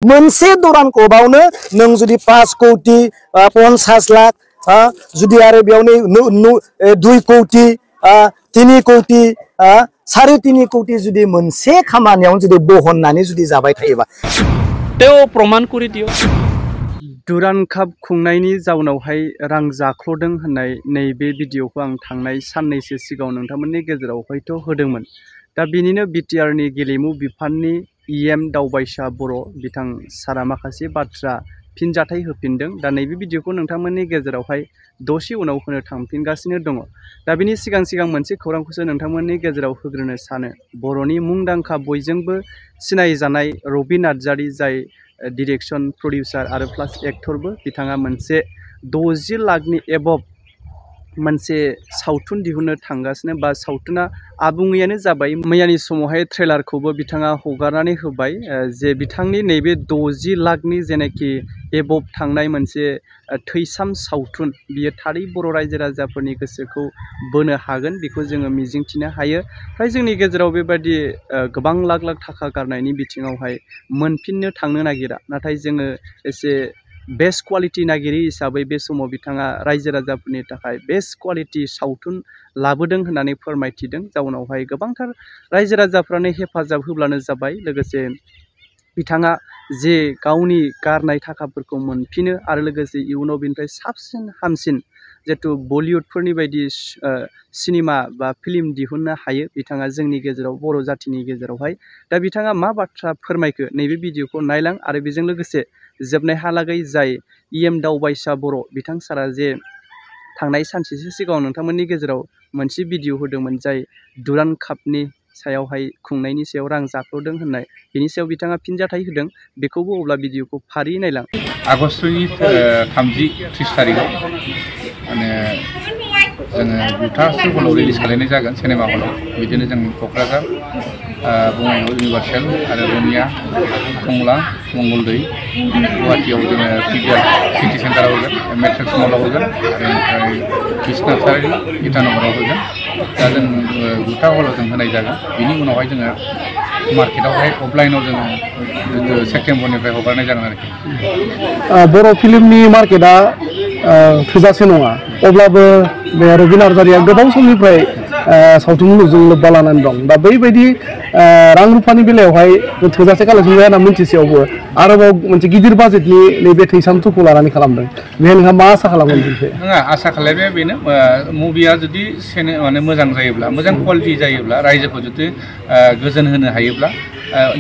मोनसे दौरान कबावनो नों जुदि 5 कोटी 50 लाख जुदि आरो बेयावनो 2 कोटी 3 कोटी 3.5 कोटी जुदि मोनसे खामानियाव जुदि बहननानै जुदि जाबाय थायोबा तेव प्रमाण करि दियो दुरान काप खुंनायनि जाउनावहाय रां जाख्ल'दों होननाय नैबे भिडिअखौ आं थांनाय साननैसो सिगाङाव नोंथांमोननि गेजेराव हयथ' होदोंमोन। दा बिनिनो बिटिआरनि गेलेमु बिफाननि इएम दावबायसा बर' बिथां सारा माखासे बाथ्रा फिनजाथाय होफिनदों। दा नैबे भिडिअखौ नोंथांमोननि गेजेरावहाय दसे उनाव होनो थांफिनगासिनो दङ। दा बिनि सिगां मोनसे खौरांखौसो नोंथांमोननि गेजेराव होग्रोनो सानो। बर'नि मुंदांखा बयजोंबो सिनायजानाय रबि नार्जारी जाय डिरेक्शन प्रडिउसार आरो प्लास एक्टरबो बिथाङा मोनसे 60 लाखनि एबभ मोनसे सावथुन दिहुननो थांगासिनो बा सावथुना आबुङैनो जाबाय। मैयानि समावहाय ट्रेलारखौबो बिथाङा हगारनानै होबाय जे बिथांनि नैबे 60 लाखनि जेनाखि एबभ थांनाय मोनसे थैसाम सावथुन बियो थारै बर' रायजो राजाफोरनि गोसोखौ बोनो हागोन बेखौ जोङो मिजिंथिनो हायो। फ्राय जोंनि गेजेराव बेबायदि गोबां लाख थाखा गारनायनि बिथिङावहाय मोनफिननो थांनो नागिरा। नाथाय जोङो एसे बेस्ट क्वालिटी नागिरि हिसाबै बे समाव बिथाङा रायजो राजाफोरनि थाखाय बेस्ट क्वालिटी सावथुन लाबोदों होननानै फोरमायथिदों। जाउनावहाय गोबांथार रायजो राजाफ्रानो हेफाजाब होब्लानो जाबाय। लोगोसे बिथाङा जे गावनि गारनाय थाखाफोरखौ मोनफिनो आरो लोगोसे इयुनाव बिनिफ्राय साबसिन हामसिन जिहेतु बलिउडफोरनि बायदि सिनेमा बा फिल्म दिहुननो हायो बिथाङा जोंनि गेजेराव बर' जाथिनि गेजेरावहाय। दा बिथाङा मा बाथ्रा फोरमायखो नैबे भिडिअखौ नायलां आरो बेजों लोगोसे जोबनायहालागै जाय इएम दावबायसा बर' बिथां सारा जे थांनाय सानसेसो सिगाङाव नोंथांमोननि गेजेराव मोनसे भिडिअ होदोंमोन जाय दुरान कापनि सायावहाय खुंनायनि सायाव रां जाख्ल'दों होननाय बेनि सायाव बिथाङा फिनजाथाय होदों। बेखौबो अब्ला भिडिअखौ फारियै नायलां। आगस्टनि 30 तारिखआव माने जोङो 9 हलाव रिलिज खालामनाय जागोन सिनेमा हलाव। बिदिनो जों क'क्राझार बङाइगाव इउनिभार्सेल आरो रङिया टंला मंगलदै गुवाहाटीयाव जोङो पिडिआर सिटी सेन्टाराव होगोन, मेट्रिक्स मलाव होगोन आरो ओमफ्राय बिसनाथसारि इटानगराव होगोन। दा जों 9 हलाव जों होनाय जागोन। बिनि उनावहाय जोङो मार्केटावहाय अफलाइनाव जोङो सेप्तेम्बरनिफ्राय हगारनाय जागोन आरोखि। बर' फिल्मनि मार्केटआ थोजासे नङा, अब्लाबो बे रबि नार्जारीया गोबां समनिफ्राय सावथुन मुलुगजों लोब्बा लानानै दं। दा बैबायदि रां रुफानि बेलायावहाय थोजासे कालेक्सन जाया होनना मिन्थिसेयावबो आरोबाव मोनसे गिदिर बाजेटनि नैबे थैसाम टुखौ लानानै खालामदों। बेहाय नोंहा मा आसा खालामगोन? नङा, आसा खालामनाया बेनो मुभिया जुदि माने मोजां जायोब्ला, मोजां क्वालिटि जायोब्ला, रायजोखौ जुदि गोजोन होनो हायोब्ला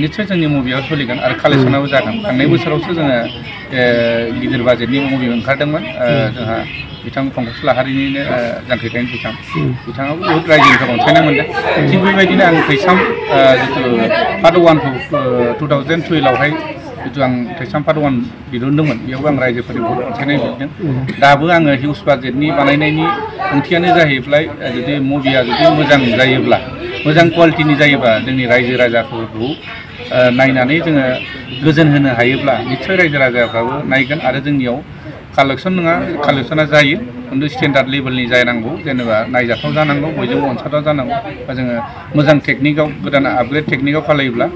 निश्चय जोंनि मुभियाव सोलिगोन आरो कालेक्सनाबो जागोन। थांनाय बोसोरावसो जोङो गिदिर बाजेटनि मुभि ओंखारदोंमोन। जोंहा बिथां पंकज लाहारिनिनो जांख्रिथायनि बिथां बिथाङाबो बहुत रायजोनिफ्राय अनसायनाय मोनदों। थिग बेबायदिनो आं थैसाम जितु पार्ट 1खौ 2012आवहाय जितु आं थैसाम पार्ट 1 दिहुनदोंमोन बेयावबो आं रायजोफोरनि बहुत अनसायनाय मोनदों। दाबो आङो हिउज बाजेटनि बानायनायनि ओंथियानो जाहैबाय जुदि मुभिया जुदि मोजां जायोब्ला, मोजां क्वालिटिनि जायोब्ला जोंनि रायजो राजाफोरखौ नायनानै जोङो गोजोन होनो हायोब्ला निश्चय रायजो राजाफ्राबो नायगोन आरो जोंनियाव कालेक्सन नङा, कालेक्सना जायो खिन्थु स्टेन्डार्ड लेभेलनि जानांगौ, जेनेबा नायजाथाव जानांगौ, बयजोंबो अनसायथाव जानांगौ। बा जोङो मोजां टेकनिकआव गोदान आपग्रेड टेकनिकआव खालायोब्ला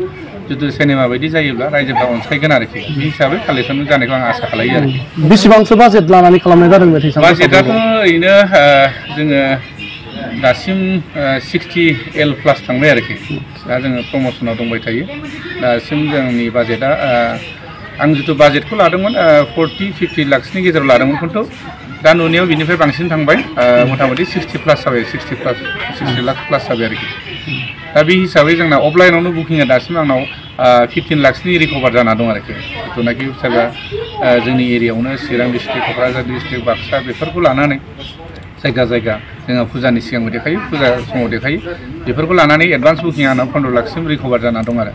जुदि सिनेमा बायदि जायोब्ला रायजोफ्रा अनसायगोन आरोखि। बे हिसाबै कालेक्सन जानायखौ आं आसा खालायो आरोखि। बेसेबांसो बाजेट लानानै खालामनाय जादों बे थैसाम? बाजेटआथ' ओरैनो जोङो दासिम 60L प्लास थांबाय आरोखि। दा जोङो प्रमसनाव दंबाय थायो। दासिम जोंनि बाजेटआ आं जितु बाजेटखौ लादोंमोन 40-50 लाखसनि गेजेराव लादोंमोन, खिन्थु दा नुनायाव बिनिफ्राय बांसिन थांबाय। मथा मथि 60 प्लास जाबाय, 60 लाख प्लास जाबाय आरोखि। दा बे हिसाबै जोंना अफलाइनावनो बुकिंआ दासिम आंनाव 15 लाखसनि रिकभार जाना दं आरोखि। जिथुनाखि सोरबा जोंनि एरियायावनो चिरां डिस्ट्रिक्ट, क'क्राझार डिस्ट्रिक्ट, बाक्सा बेफोरखौ लानानै जायगा जोङो फुजानि सिगांबो देखायो, फुजा समाव देखायो, बेफोरखौ लानानै एडभान्स बुकिं आंनाव 15 लाखसिम रिकभार जाना दं आरो।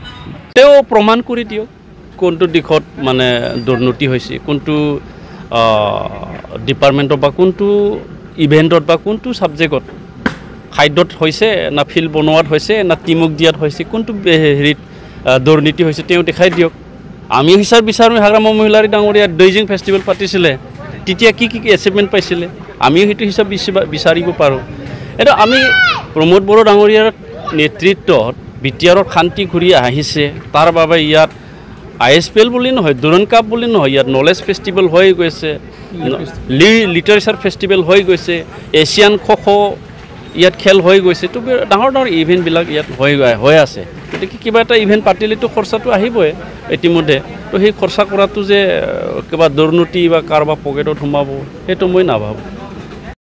तेव प्रमाण करि दियो कोनটো दिखत माने दुर्नीति হৈছে, कोनটো डिपार्टमेन्टत बा कोनটো इभेन्टत बा कोनটো साबजेक्टत खाद्যত হৈছে না ফিল্ড বনোৱাত হৈছে না টিমক দিয়াত হৈছে, কোনটো হেৰিত দুৰ্নীতি হৈছে তেওঁ দেখাই দিয়ক। আমি হিচাপ বিচাৰোঁ হাগ্ৰামা মহিলাৰী ডাঙৰীয়া দৈজিং ফেষ্টিভেল পাতিছিলে, তেতিয়া কি এচিভমেণ্ট পাইছিলে আমিও সেইটো হিচাপ বিচাৰিব পাৰোঁ। এইটো আমি প্ৰমোদ বড়ো ডাঙৰীয়াৰ নেতৃত্বত বিটিআৰত শান্তি ঘূৰি আহিছে, তাৰ বাবে ইয়াত ISPL বুলি নহয়, দুৰণ কাপ বুলি নহয়, ইয়াত নলেজ ফেষ্টিভেল হৈ গৈছে, লিটাৰেচাৰ ফেষ্টিভেল হৈ গৈছে, এছিয়ান খ' ইয়াত খেল হৈ গৈছে, তো ডাঙৰ ডাঙৰ ইভেণ্টবিলাক ইয়াত হৈ আছে। গতিকে কিবা এটা ইভেণ্ট পাতিলেতো খৰচাটো আহিবই ইতিমধ্যে। তো সেই খৰচা কৰাটো যে কিবা দুৰ্নীতি বা কাৰোবাৰ পকেটত সোমাব, সেইটো মই নাভাবোঁ।